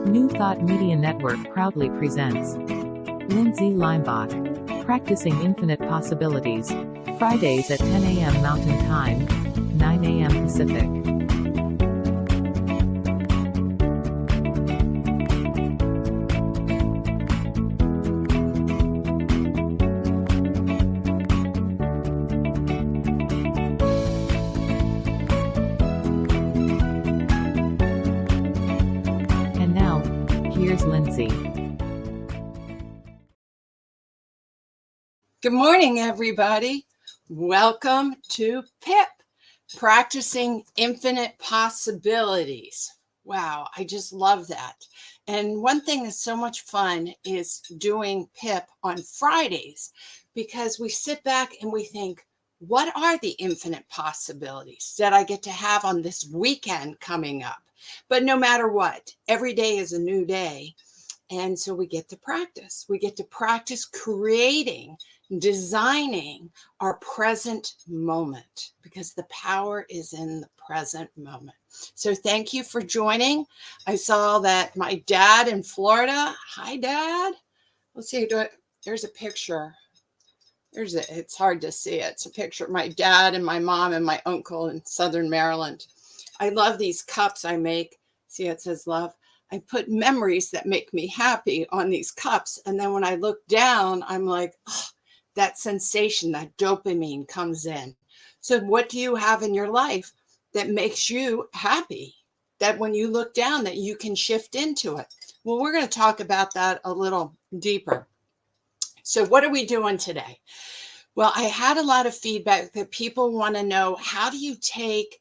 New Thought Media Network proudly presents Lindsay Leimbach, Practicing Infinite Possibilities, Fridays at 10 a.m. Mountain Time, 9 a.m. Pacific. And now, here's Lindsay. Good morning, everybody. Welcome to PIP, Practicing Infinite Possibilities. Wow, I just love that. And one thing that's so much fun is doing PIP on Fridays, because we sit back and we think, what are the infinite possibilities that I get to have on this weekend coming up? But no matter what, every day is a new day. And so we get to practice. We get to practice creating, designing our present moment, because the power is in the present moment. So thank you for joining. I saw that my dad in Florida. Hi, Dad. Let's see. There's a picture. It's hard to see it. It's a picture of my dad and my mom and my uncle in Southern Maryland. I love these cups I make. See, it says love. I put memories that make me happy on these cups. And then when I look down, I'm like, oh, that sensation, that dopamine comes in. So what do you have in your life that makes you happy? That when you look down, that you can shift into it? Well, we're going to talk about that a little deeper. So what are we doing today? Well, I had a lot of feedback that people want to know, how do you take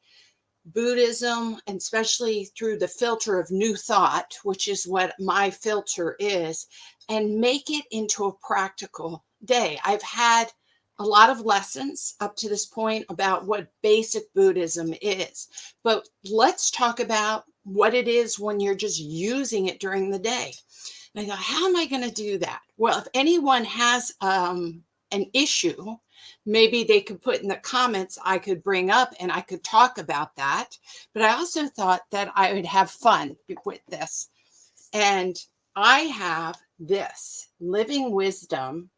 Buddhism, and especially through the filter of new thought, which is what my filter is, and make it into a practical day. I've had a lot of lessons up to this point about what basic Buddhism is, but let's talk about what it is when you're just using it during the day. And I thought, how am I going to do that? Well, if anyone has an issue, maybe they could put in the comments, I could bring up and I could talk about that. But I also thought that I would have fun with this. And I have this Living Wisdom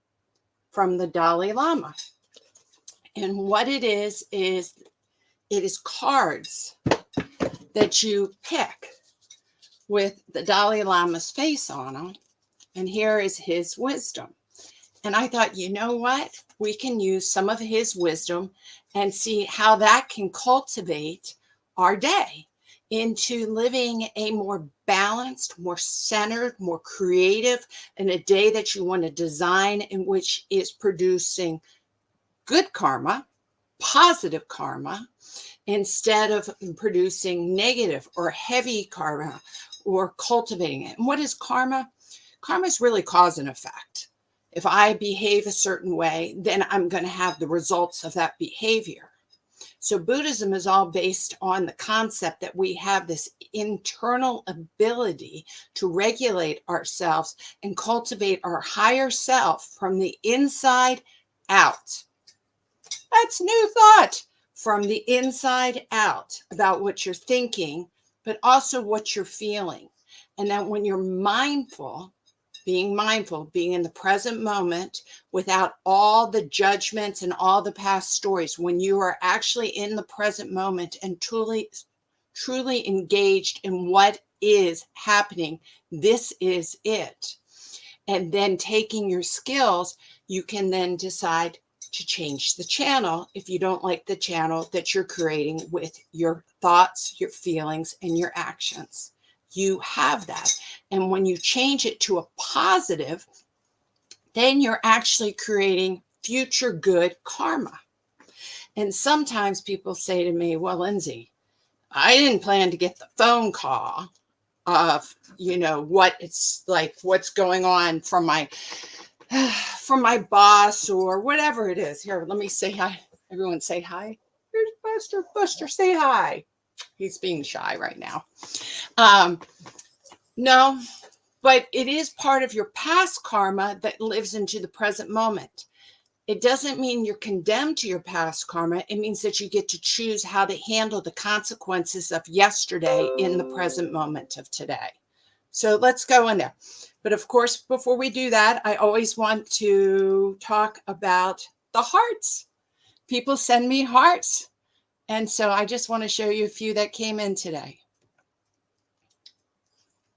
from the Dalai Lama. And what it is it is cards that you pick with the Dalai Lama's face on them. And here is his wisdom. And I thought, you know what? We can use some of his wisdom and see how that can cultivate our day into living a more balanced, more centered, more creative, and a day that you want to design in which is producing good karma, positive karma, instead of producing negative or heavy karma or cultivating it. And what is karma? Karma is really cause and effect. If I behave a certain way, then I'm going to have the results of that behavior. So Buddhism is all based on the concept that we have this internal ability to regulate ourselves and cultivate our higher self from the inside out. That's new thought. From the inside out, about what you're thinking, but also what you're feeling. And that when you're mindful, being in the present moment without all the judgments and all the past stories, when you are actually in the present moment and truly engaged in what is happening, this is it. And then taking your skills, you can then decide to change the channel if you don't like the channel that you're creating with your thoughts, your feelings, and your actions. You have that. And when you change it to a positive, then you're actually creating future good karma. And sometimes people say to me, well, Lindsay, I didn't plan to get the phone call of, what it's like, what's going on from my boss or whatever it is. Here, let me say hi. Everyone say hi. Here's Buster. Buster, say hi. He's being shy right now. No, but it is part of your past karma that lives into the present moment. It doesn't mean you're condemned to your past karma. It means that you get to choose how to handle the consequences of yesterday in the present moment of today. So let's go in there. But of course, before we do that, I always want to talk about the hearts. People send me hearts. And so I just want to show you a few that came in today.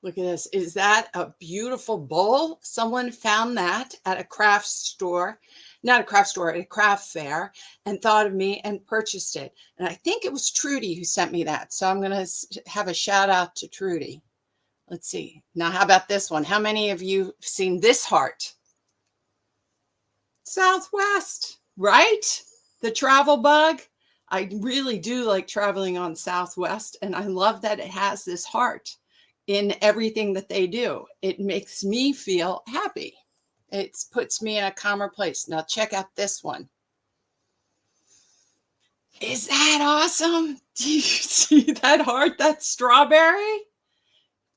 Look at this. Is that a beautiful bowl? Someone found that at a craft store, not a craft store, at a craft fair, and thought of me and purchased it. And I think it was Trudy who sent me that. So I'm going to have a shout out to Trudy. Let's see. Now, how about this one? How many of you have seen this heart? Southwest, right? The travel bug. I really do like traveling on Southwest, and I love that it has this heart in everything that they do. It makes me feel happy. It puts me in a calmer place. Now check out this one. Is that awesome? Do you see that heart? That strawberry?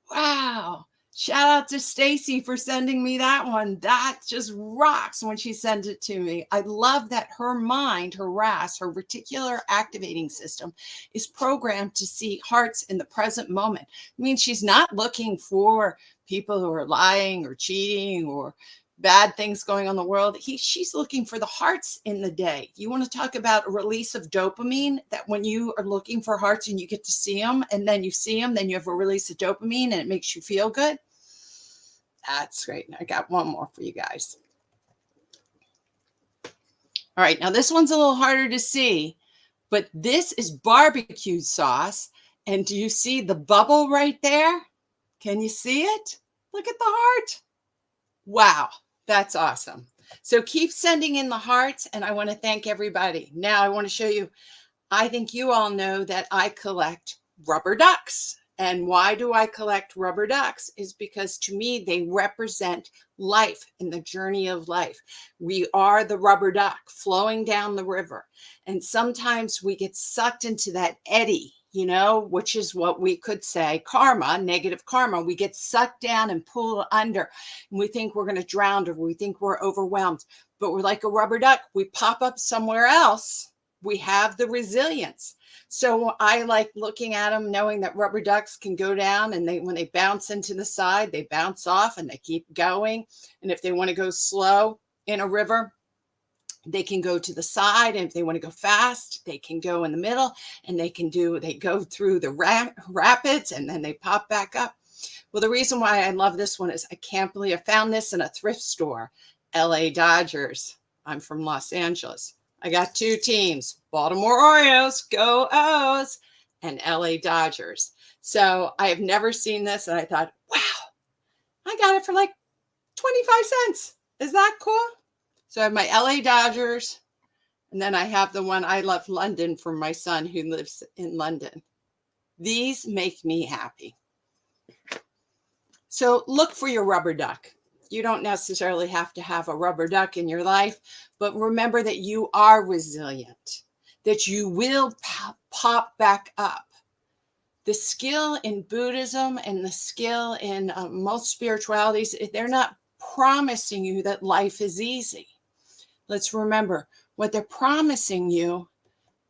Wow. Shout out to Stacy for sending me that one. That just rocks when she sends it to me. I love that her mind, her RAS, her reticular activating system, is programmed to see hearts in the present moment. It means she's not looking for people who are lying or cheating or bad things going on in the world. She's looking for the hearts in the day. You want to talk about a release of dopamine, that when you are looking for hearts and you get to see them, and then you see them, then you have a release of dopamine and it makes you feel good. That's great. I got one more for you guys. All right. Now this one's a little harder to see, but this is barbecue sauce. And do you see the bubble right there? Can you see it? Look at the heart. Wow. That's awesome. So keep sending in the hearts, and I want to thank everybody. Now I want to show you, I think you all know that I collect rubber ducks. And why do I collect rubber ducks? Is because to me, they represent life and the journey of life. We are the rubber duck flowing down the river. And sometimes we get sucked into that eddy, you know, which is what we could say karma, negative karma. We get sucked down and pulled under, and we think we're going to drown, or we think we're overwhelmed, but we're like a rubber duck. We pop up somewhere else. We have the resilience. So I like looking at them, knowing that rubber ducks can go down, and when they bounce into the side, they bounce off and they keep going. And if they want to go slow in a river, they can go to the side, and if they want to go fast, they can go in the middle, and they go through the rapids, and then they pop back up. Well, the reason why I love this one is I can't believe I found this in a thrift store. LA Dodgers. I'm from Los Angeles. I got two teams, Baltimore Orioles, go O's, and LA Dodgers. So I have never seen this, and I thought, wow, I got it for like 25 cents. Is that cool? So I have my LA Dodgers, and then I have the one I love London for my son who lives in London. These make me happy. So look for your rubber duck. You don't necessarily have to have a rubber duck in your life, but remember that you are resilient, that you will pop back up. The skill in Buddhism and the skill in most spiritualities, they're not promising you that life is easy. Let's remember, what they're promising you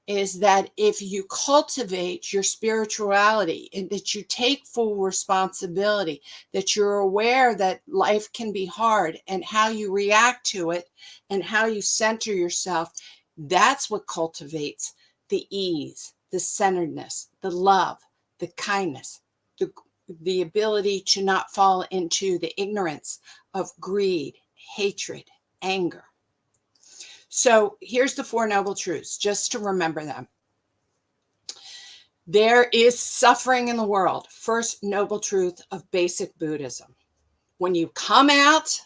is that if you cultivate your spirituality and that you take full responsibility, that you're aware that life can be hard and how you react to it and how you center yourself, that's what cultivates the ease, the centeredness, the love, the kindness, the ability to not fall into the ignorance of greed, hatred, anger. So here's the Four Noble Truths, just to remember them. There is suffering in the world. First noble truth of basic Buddhism. When you come out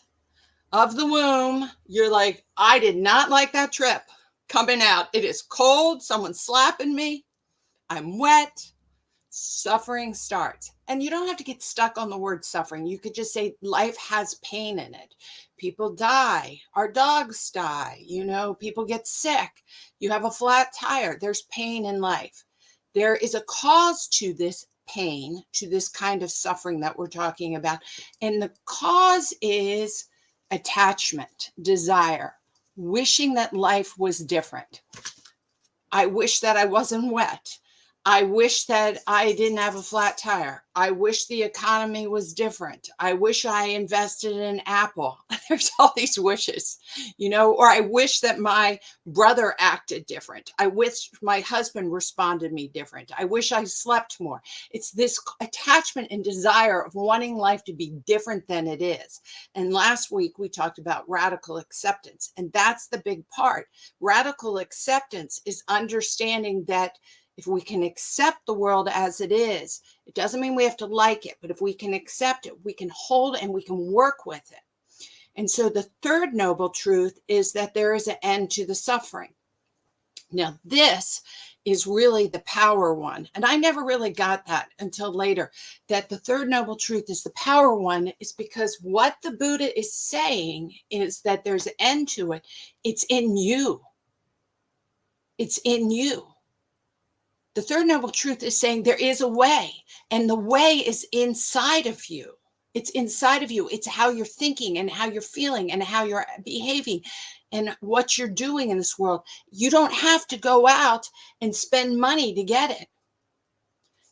of the womb, you're like, I did not like that trip coming out. It is cold. Someone's slapping me. I'm wet. Suffering starts. And you don't have to get stuck on the word suffering. You could just say life has pain in it. People die. Our dogs die. You know, people get sick. You have a flat tire. There's pain in life. There is a cause to this pain, to this kind of suffering that we're talking about. And the cause is attachment, desire, wishing that life was different. I wish that I wasn't wet. I wish that I didn't have a flat tire. I wish the economy was different. I wish I invested in Apple. There's all these wishes, or I wish that my brother acted different. I wish my husband responded me different. I wish I slept more. It's this attachment and desire of wanting life to be different than it is. And last week we talked about radical acceptance, and that's the big part. Radical acceptance is understanding that if we can accept the world as it is, it doesn't mean we have to like it, but if we can accept it, we can hold and we can work with it. And so the third noble truth is that there is an end to the suffering. Now, this is really the power one. And I never really got that until later, that the third noble truth is the power one, is because what the Buddha is saying is that there's an end to it. It's in you. It's in you. The third noble truth is saying there is a way, and the way is inside of you. It's inside of you. It's how you're thinking and how you're feeling and how you're behaving and what you're doing in this world. You don't have to go out and spend money to get it.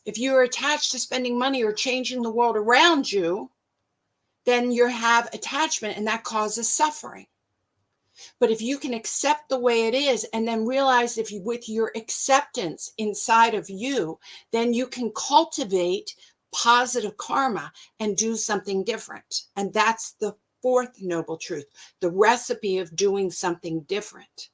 If you're attached to spending money or changing the world around you, then you have attachment, and that causes suffering. But if you can accept the way it is, and then realize if you, with your acceptance inside of you, then you can cultivate positive karma and do something different. And that's the fourth noble truth, the recipe of doing something different.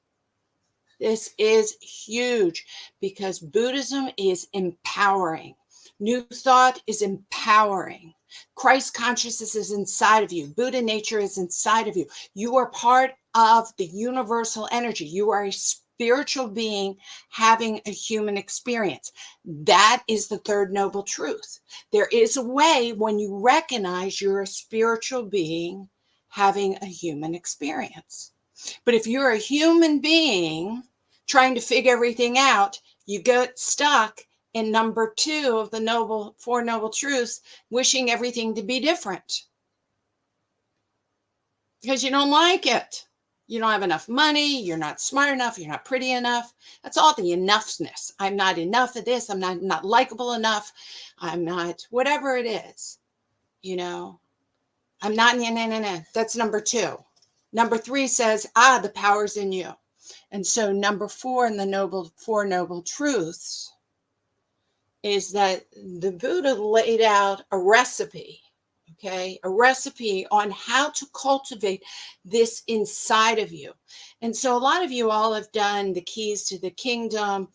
This is huge because Buddhism is empowering. New Thought is empowering. Christ consciousness is inside of you. Buddha nature is inside of you. You are part of the universal energy. You are a spiritual being having a human experience. That is the third noble truth. There is a way when you recognize you're a spiritual being having a human experience. But if you're a human being trying to figure everything out, you get stuck in number two of the four noble truths, wishing everything to be different. Because you don't like it. You don't have enough money. You're not smart enough. You're not pretty enough. That's all the enoughness. I'm not enough of this. I'm not likable enough. I'm not whatever it is. I'm not, That's number two. Number three says, the power's in you. And so number four in the four noble truths is that the Buddha laid out a recipe, a recipe on how to cultivate this inside of you. And so a lot of you all have done the keys to the kingdom.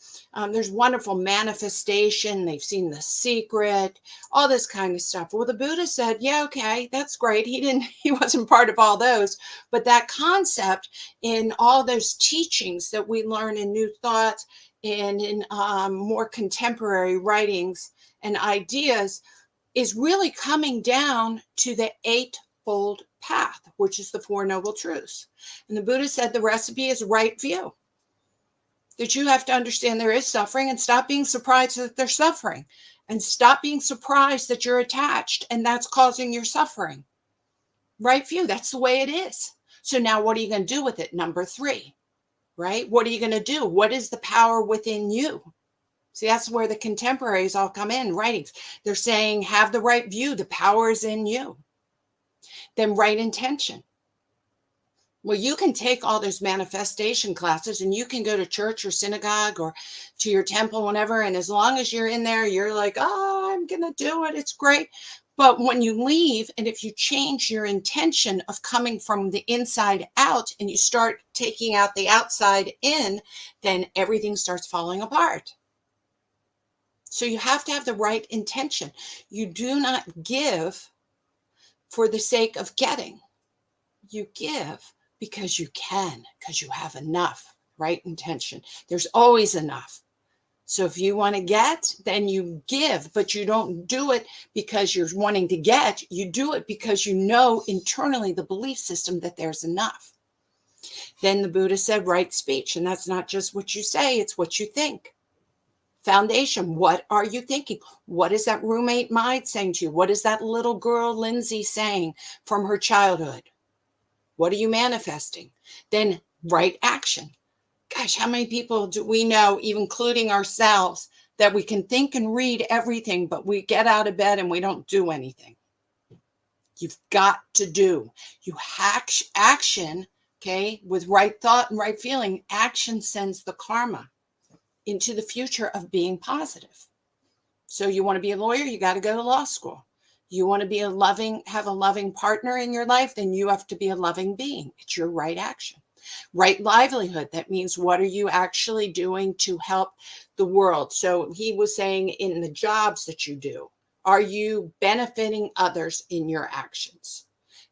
There's wonderful manifestation. They've seen The Secret, all this kind of stuff. Well, the Buddha said, yeah, okay, that's great. He wasn't part of all those, but that concept in all those teachings that we learn in New Thought and in more contemporary writings and ideas is really coming down to the eightfold path, which is the Four Noble Truths. And the Buddha said the recipe is right view. That you have to understand there is suffering and stop being surprised that there's suffering. And stop being surprised that you're attached and that's causing your suffering. Right view, that's the way it is. So now what are you going to do with it? Number three, right? What are you going to do? What is the power within you? See, that's where the contemporaries all come in, writings. They're saying, have the right view. The power is in you. Then right intention. Well, you can take all those manifestation classes and you can go to church or synagogue or to your temple, whenever. And as long as you're in there, you're like, I'm going to do it. It's great. But when you leave, and if you change your intention of coming from the inside out and you start taking out the outside in, then everything starts falling apart. So you have to have the right intention. You do not give for the sake of getting. You give because you can, because you have enough, right intention. There's always enough. So if you want to get, then you give, but you don't do it because you're wanting to get. You do it because you know internally the belief system that there's enough. Then the Buddha said right speech, and that's not just what you say, it's what you think. Foundation, what are you thinking? What is that roommate mind saying to you? What is that little girl, Lindsay, saying from her childhood? What are you manifesting? Then right action. Gosh, how many people do we know, even including ourselves, that we can think and read everything, but we get out of bed and we don't do anything. You've got to do. You action, okay, with right thought and right feeling. Action sends the karma into the future of being positive. So you want to be a lawyer, you got to go to law school. You want to be have a loving partner in your life, then you have to be a loving being. It's your right action. Right livelihood. That means, what are you actually doing to help the world? So he was saying, in the jobs that you do, are you benefiting others in your actions?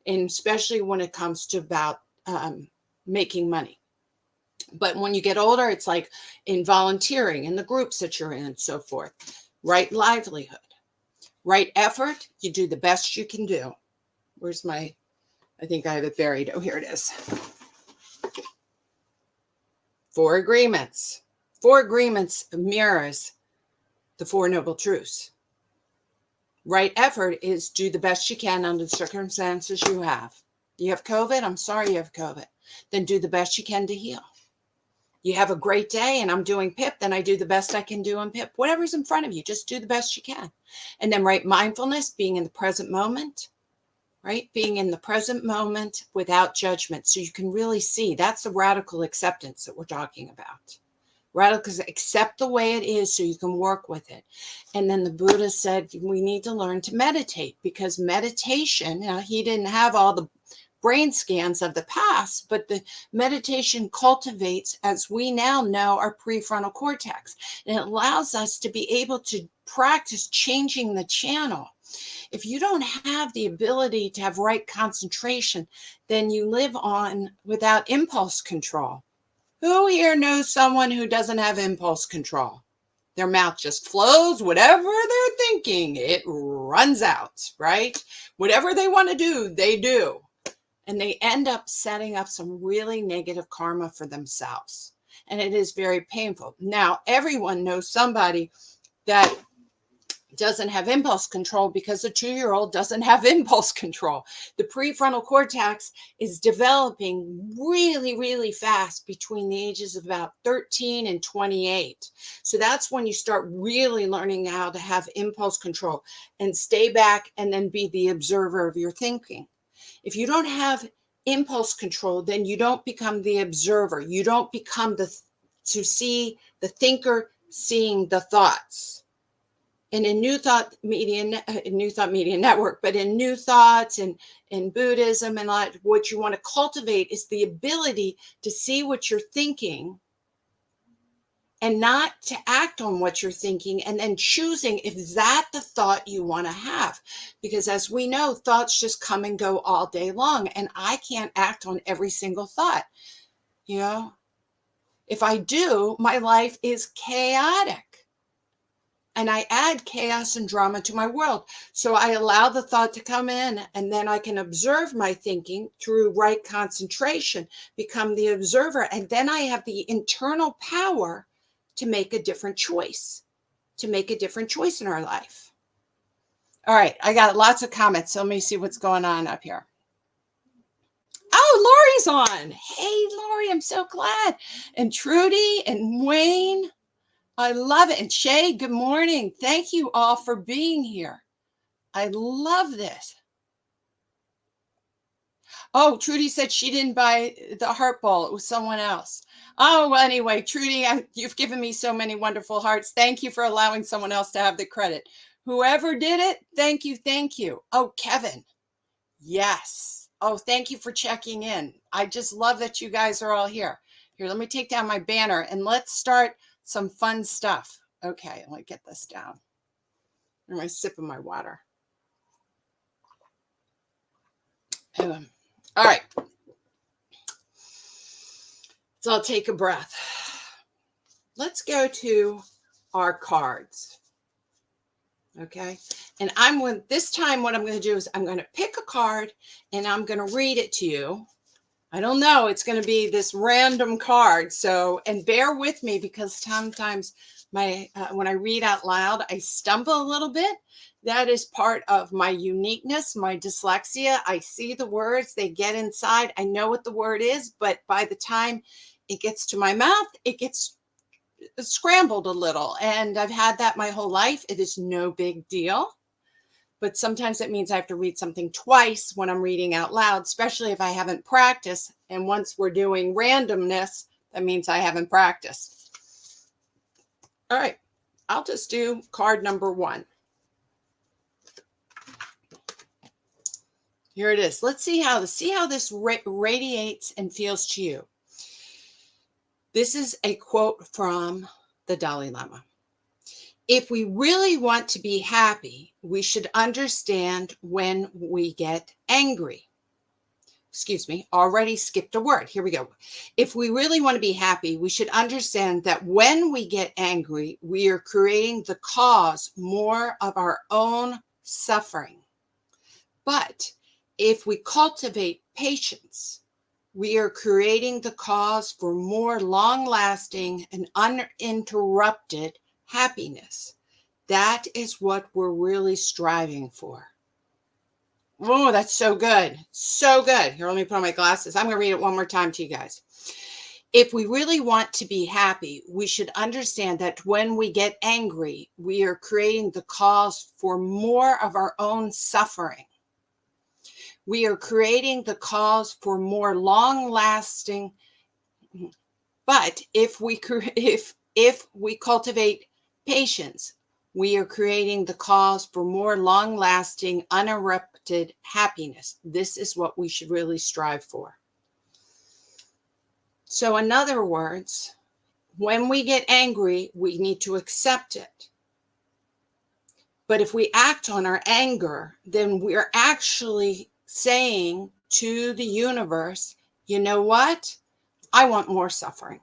And especially when it comes to about making money. But when you get older, it's like in volunteering, in the groups that you're in and so forth. Right livelihood. Right effort, you do the best you can do. Where's my, I think I have it buried. Oh, here it is. 4 agreements. 4 agreements mirrors the 4 noble truths. Right effort is do the best you can under the circumstances you have. You have COVID? I'm sorry you have COVID. Then do the best you can to heal. You have a great day and I'm doing PIP, then I do the best I can do on PIP. Whatever's in front of you, just do the best you can. And then right mindfulness, being in the present moment, right? Being in the present moment without judgment. So you can really see, that's the radical acceptance that we're talking about. Radical, accept the way it is so you can work with it. And then the Buddha said, we need to learn to meditate, because meditation, he didn't have all the brain scans of the past, but the meditation cultivates, as we now know, our prefrontal cortex. And it allows us to be able to practice changing the channel. If you don't have the ability to have right concentration, then you live on without impulse control. Who here knows someone who doesn't have impulse control? Their mouth just flows, whatever they're thinking, it runs out, right? Whatever they want to do, they do. And they end up setting up some really negative karma for themselves. And it is very painful. Now, everyone knows somebody that doesn't have impulse control, because the 2-year-old doesn't have impulse control. The prefrontal cortex is developing really, really fast between the ages of about 13 and 28. So that's when you start really learning how to have impulse control and stay back and then be the observer of your thinking. If you don't have impulse control, then you don't become the observer. You don't become to see the thinker seeing the thoughts. And in New Thought Media Network, but in New Thoughts and in Buddhism and what you want to cultivate is the ability to see what you're thinking and not to act on what you're thinking, and then choosing if that's the thought you want to have. Because as we know, thoughts just come and go all day long, and I can't act on every single thought. If I do, my life is chaotic. And I add chaos and drama to my world. So I allow the thought to come in, and then I can observe my thinking through right concentration, become the observer, and then I have the internal power to make a different choice, in our life. All right, I got lots of comments, so let me see what's going on up here. Oh, Lori's on. Hey, Lori, I'm so glad. And Trudy and Wayne, I love it. And Shay, good morning. Thank you all for being here. I love this. Oh, Trudy said she didn't buy the heart bowl. It was someone else. Oh, well, anyway, Trudy, you've given me so many wonderful hearts. Thank you for allowing someone else to have the credit. Whoever did it, thank you, thank you. Oh, Kevin. Yes. Oh, thank you for checking in. I just love that you guys are all here. Here, let me take down my banner and let's start some fun stuff. Okay, let me get this down. I'm going to sip of my water. All right. So I'll take a breath. Let's go to our cards. Okay. And this time what I'm going to do is I'm going to pick a card and I'm going to read it to you. I don't know. It's going to be this random card. So, and bear with me, because sometimes when I read out loud, I stumble a little bit. That is part of my uniqueness, my dyslexia. I see the words, they get inside. I know what the word is, but by the time it gets to my mouth, it gets scrambled a little, and I've had that my whole life. It is no big deal. But sometimes it means I have to read something twice when I'm reading out loud, especially if I haven't practiced. And once we're doing randomness, that means I haven't practiced. All right, I'll just do card number 1. Here it is. Let's see how this radiates and feels to you. This is a quote from the Dalai Lama. If we really want to be happy, we should understand when we get angry. Excuse me, already skipped a word. Here we go. If we really want to be happy, we should understand that when we get angry, we are creating the cause more of our own suffering. But if we cultivate patience, we are creating the cause for more long-lasting and uninterrupted happiness. That is what we're really striving for. Oh, that's so good. So good. Here, let me put on my glasses. I'm going to read it one more time to you guys. If we really want to be happy, we should understand that when we get angry, we are creating the cause for more of our own suffering. We are creating the cause for more long-lasting. But if we cultivate patience, we are creating the cause for more long-lasting, uninterrupted happiness. This is what we should really strive for. So in other words, when we get angry, we need to accept it. But if we act on our anger, then we're actually saying to the universe, you know what? I want more suffering.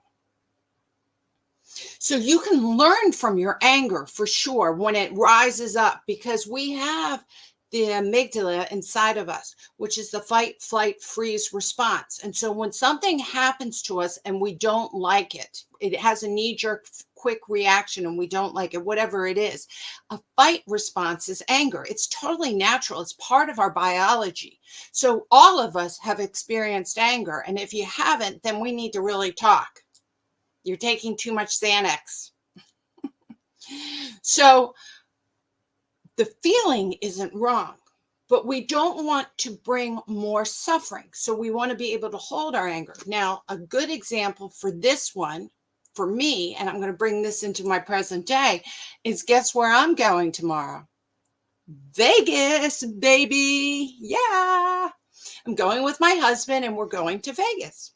So you can learn from your anger for sure when it rises up, because we have the amygdala inside of us, which is the fight, flight, freeze response. And so when something happens to us and we don't like it, it has a knee-jerk quick reaction and we don't like it, whatever it is, a fight response is anger. It's totally natural. It's part of our biology. So all of us have experienced anger. And if you haven't, then we need to really talk. You're taking too much Xanax. So the feeling isn't wrong, but we don't want to bring more suffering. So we want to be able to hold our anger. Now, a good example for this one, for me, and I'm going to bring this into my present day, is guess where I'm going tomorrow? Vegas, baby. Yeah. I'm going with my husband and we're going to Vegas.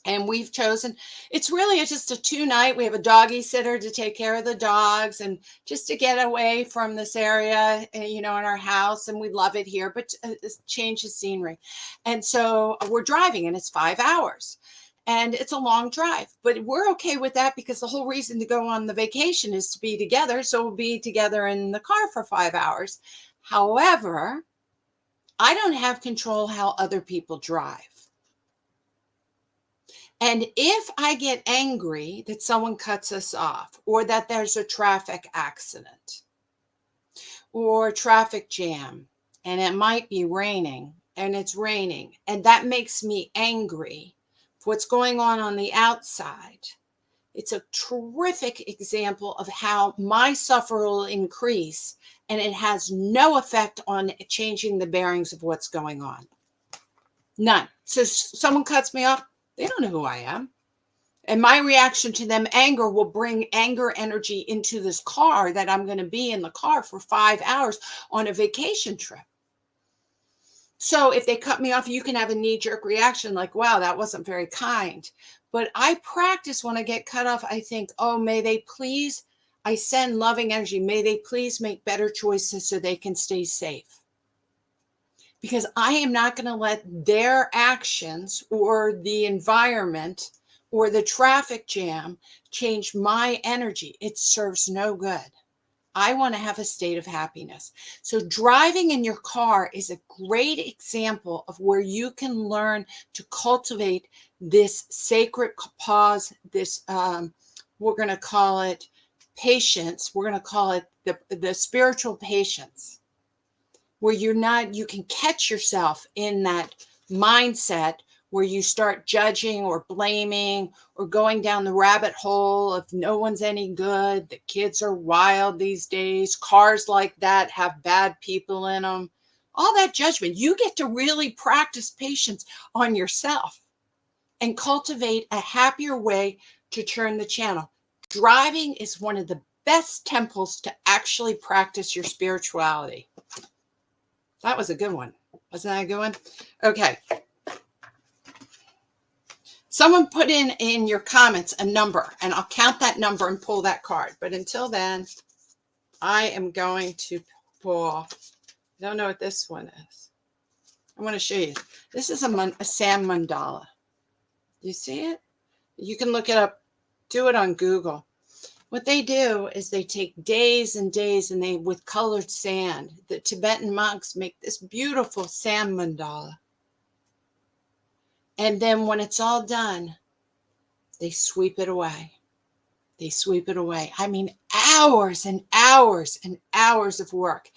And we've chosen, it's really just a 2-night. We have a doggy sitter to take care of the dogs and just to get away from this area, you know, in our house. And we love it here, but change the scenery. And so we're driving and it's 5 hours and it's a long drive, but we're okay with that because the whole reason to go on the vacation is to be together. So we'll be together in the car for 5 hours. However, I don't have control how other people drive. And if I get angry that someone cuts us off, or that there's a traffic accident or traffic jam, and it might be raining, and it's raining, and that makes me angry for what's going on the outside, it's a terrific example of how my suffer will increase, and it has no effect on changing the bearings of what's going on. None. So someone cuts me off, they don't know who I am. And my reaction to them, anger, will bring anger energy into this car that I'm going to be in the car for 5 hours on a vacation trip. So if they cut me off, you can have a knee-jerk reaction like, wow, that wasn't very kind. But I practice when I get cut off, I think, oh, may they please, I send loving energy. May they please make better choices so they can stay safe. Because I am not going to let their actions or the environment or the traffic jam change my energy. It serves no good. I want to have a state of happiness. So driving in your car is a great example of where you can learn to cultivate this sacred pause, this, we're going to call it patience. We're going to call it the spiritual patience, where you can catch yourself in that mindset where you start judging or blaming or going down the rabbit hole of no one's any good, the kids are wild these days, cars like that have bad people in them, all that judgment. You get to really practice patience on yourself and cultivate a happier way to turn the channel. Driving is one of the best temples to actually practice your spirituality. That was a good one. Wasn't that a good one? Okay. Someone put in your comments a number, and I'll count that number and pull that card. But until then, I am going to pull, I don't know what this one is. I want to show you. This is a sand mandala. You see it? You can look it up. Do it on Google. What they do is they take days and days and they, with colored sand, the Tibetan monks make this beautiful sand mandala. And then when it's all done, they sweep it away. They sweep it away. I mean, hours and hours and hours of work.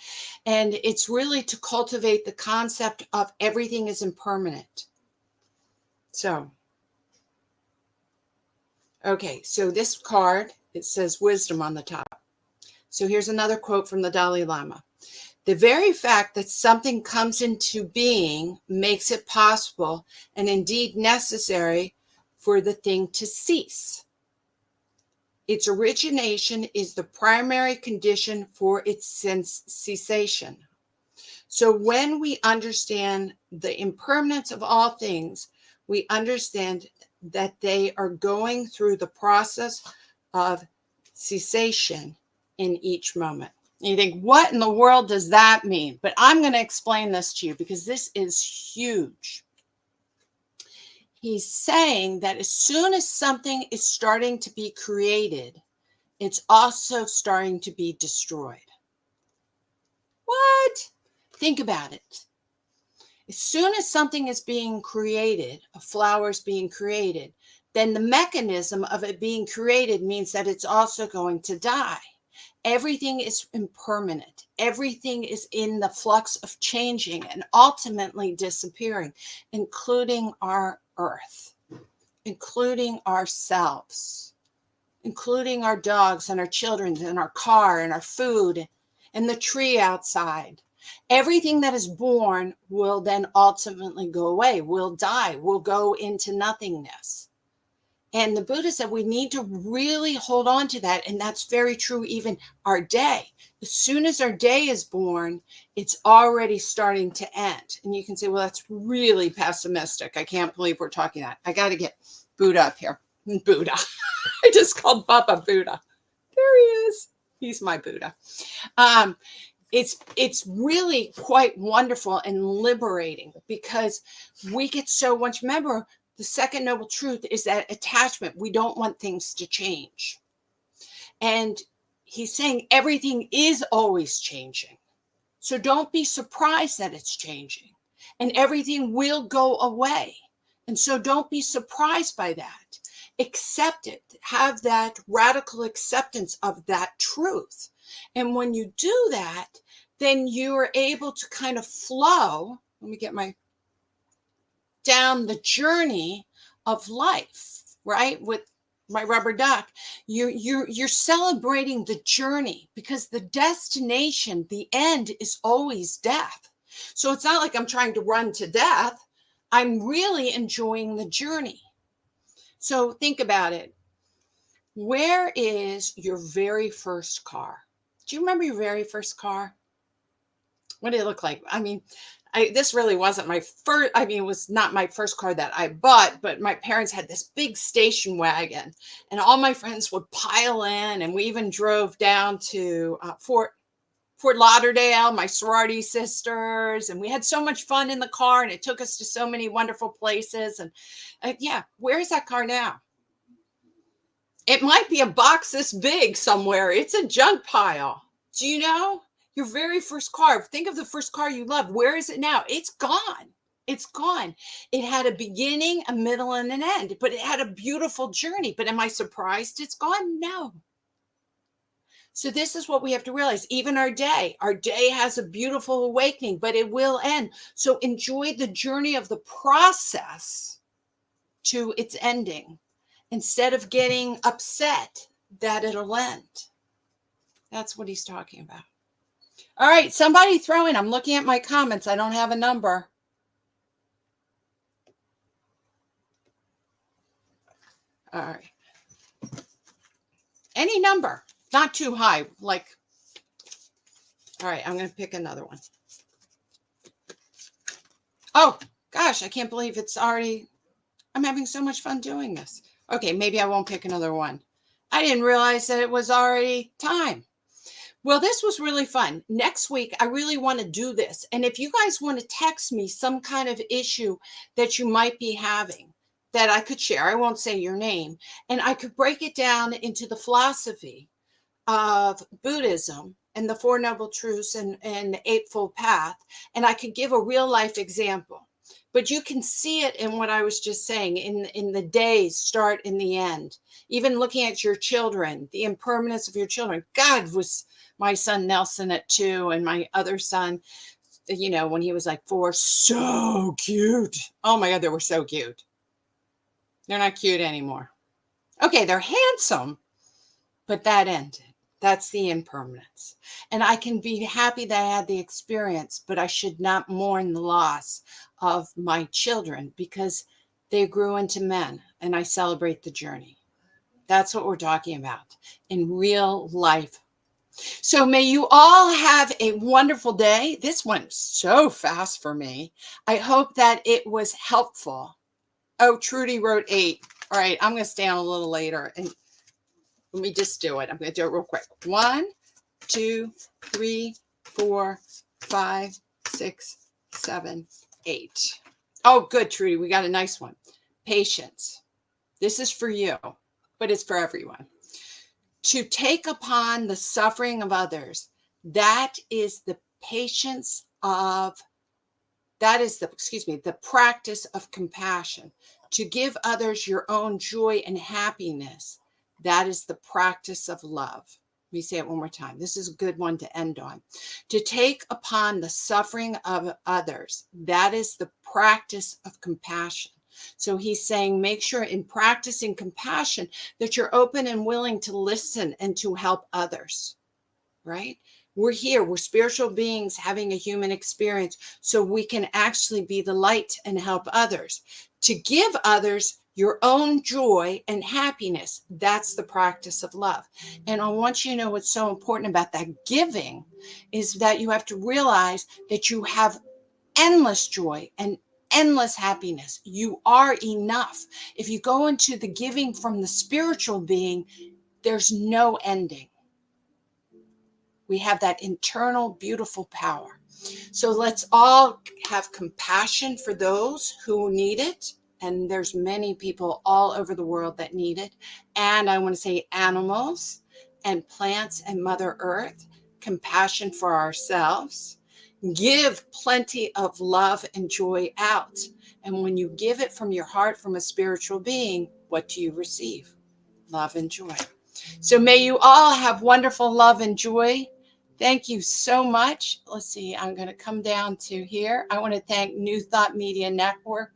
And it's really to cultivate the concept of everything is impermanent. So, okay, so this card, it says wisdom on the top. So here's another quote from the Dalai Lama. The very fact that something comes into being makes it possible and indeed necessary for the thing to cease. Its origination is the primary condition for its cessation. So when we understand the impermanence of all things, we understand that they are going through the process of cessation in each moment. And you think, what in the world does that mean? But I'm going to explain this to you because this is huge. He's saying that as soon as something is starting to be created, it's also starting to be destroyed. What? Think about it. As soon as something is being created, a flower is being created, then the mechanism of it being created means that it's also going to die. Everything is impermanent. Everything is in the flux of changing and ultimately disappearing, including our earth, including ourselves, including our dogs and our children and our car and our food and the tree outside. Everything that is born will then ultimately go away, will die, will go into nothingness. And the Buddha said we need to really hold on to that. And that's very true even our day. As soon as our day is born, it's already starting to end. And you can say, well, that's really pessimistic. I can't believe we're talking that. I got to get Buddha up here. Buddha. I just called Baba Buddha. There he is. He's my Buddha. It's really quite wonderful and liberating because we get so much. Remember, the second noble truth is that attachment. We don't want things to change. And he's saying everything is always changing. So don't be surprised that it's changing. And everything will go away. And so don't be surprised by that. Accept it. Have that radical acceptance of that truth. And when you do that, then you are able to kind of flow. Let me get down the journey of life, right? With my rubber duck, you're celebrating the journey because the destination, the end is always death. So it's not like I'm trying to run to death. I'm really enjoying the journey. So think about it. Where is your very first car? Do you remember your very first car? What did it look like? I mean, this really wasn't my first, it was not my first car that I bought, but my parents had this big station wagon and all my friends would pile in. And we even drove down to Fort Lauderdale, my sorority sisters. And we had so much fun in the car and it took us to so many wonderful places. And yeah, where's that car now? It might be a box this big somewhere. It's a junk pile. Do you know? Your very first car, think of the first car you loved. Where is it now? It's gone. It's gone. It had a beginning, a middle, and an end, but it had a beautiful journey. But am I surprised it's gone? No. So this is what we have to realize. Even our day has a beautiful awakening, but it will end. So enjoy the journey of the process to its ending instead of getting upset that it'll end. That's what he's talking about. All right, somebody throw in. I'm looking at my comments. I don't have a number. All right. Any number, not too high. Like, all right, I'm going to pick another one. Oh, gosh, I can't believe it's already, I'm having so much fun doing this. Okay, maybe I won't pick another one. I didn't realize that it was already time. Well, this was really fun. Next week, I really want to do this. And if you guys want to text me some kind of issue that you might be having that I could share, I won't say your name, and I could break it down into the philosophy of Buddhism and the Four Noble Truths and the Eightfold Path, and I could give a real life example. But you can see it in what I was just saying, in the days start in the end. Even looking at your children, the impermanence of your children. God, was my son Nelson at 2 and my other son, you know, when he was like 4, so cute. Oh my God, they were so cute. They're not cute anymore. Okay, they're handsome, but that ended. That's the impermanence. And I can be happy that I had the experience, but I should not mourn the loss of my children because they grew into men, and I celebrate the journey. That's what we're talking about in real life. So may you all have a wonderful day. This went so fast for me. I hope that it was helpful. Oh, Trudy wrote 8. All right, I'm going to stay on a little later and let me just do it. I'm going to do it real quick. 1, 2, 3, 4, 5, 6, 7, 8. Oh, good, Trudy. We got a nice one. Patience. This is for you, but it's for everyone. To take upon the suffering of others, that is the patience of, the practice of compassion. To give others your own joy and happiness, that is the practice of love. Let me say it one more time. This is a good one to end on. To take upon the suffering of others, that is the practice of compassion. So he's saying, make sure in practicing compassion that you're open and willing to listen and to help others, right? We're here, we're spiritual beings having a human experience, so we can actually be the light and help others. To give others your own joy and happiness, that's the practice of love. And I want you to know what's so important about that giving is that you have to realize that you have endless joy and endless happiness. You are enough. If you go into the giving from the spiritual being, there's no ending. We have that internal, beautiful power. So let's all have compassion for those who need it. And there's many people all over the world that need it. And I want to say animals and plants and Mother Earth, compassion for ourselves. Give plenty of love and joy out. And when you give it from your heart, from a spiritual being, what do you receive? Love and joy. So may you all have wonderful love and joy. Thank you so much. Let's see, I'm going to come down to here. I want to thank New Thought Media Network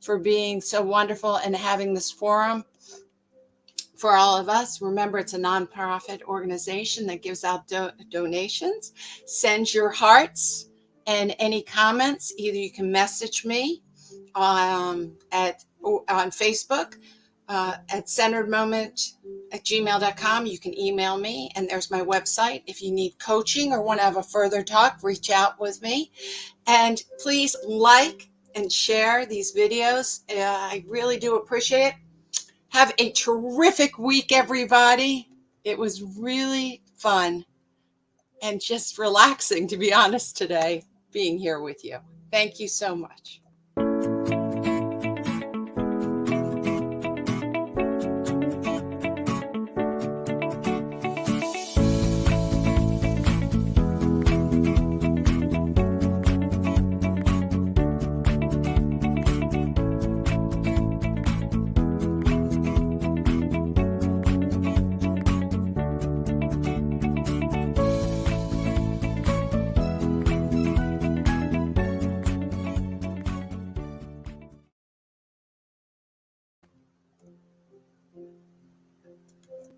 for being so wonderful and having this forum for all of us. Remember, it's a nonprofit organization that gives out donations. Send your hearts and any comments. Either you can message me on Facebook at centeredmoment@gmail.com. You can email me, and there's my website. If you need coaching or want to have a further talk, reach out with me. And please like and share these videos. I really do appreciate it. Have a terrific week, everybody. It was really fun and just relaxing, to be honest, today, being here with you. Thank you so much.